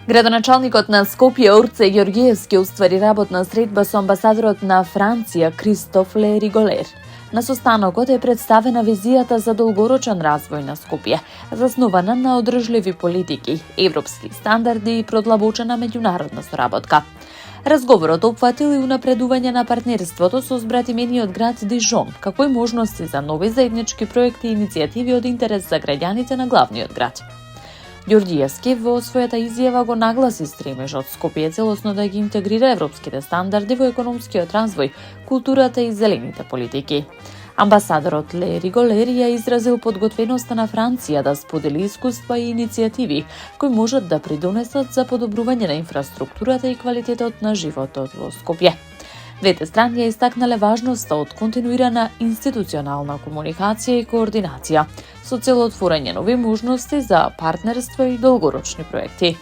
Градоначалникот на Скопје Орце Ѓорѓиевски уствари работна средба со амбасадорот на Франција Кристоф Ле Риголер. На состанокот е представена визијата за долгорочен развој на Скопје, заснована на одржливи политики, европски стандарди и продлабочена меѓународна соработка. Разговорот опфатил и унапредување на партнерството со збратимениот град Дижон, како и можности за нови заеднички проекти и иницијативи од интерес за граѓаните на главниот град. Ѓорѓиевски во својата изјава го нагласи стремежот Скопје целосно да ги интегрира европските стандарди во економскиот развој, културата и зелените политики. Амбасадорот Ле Риголер ја изразил подготвеноста на Франција да сподели искуства и иницијативи кои можат да придонесат за подобрување на инфраструктурата и квалитетот на животот во Скопје. Двете страни ја истакнале важноста од континуирана институционална комуникација и координација со цел отворање нови можности за партнерство и долгорочни проекти.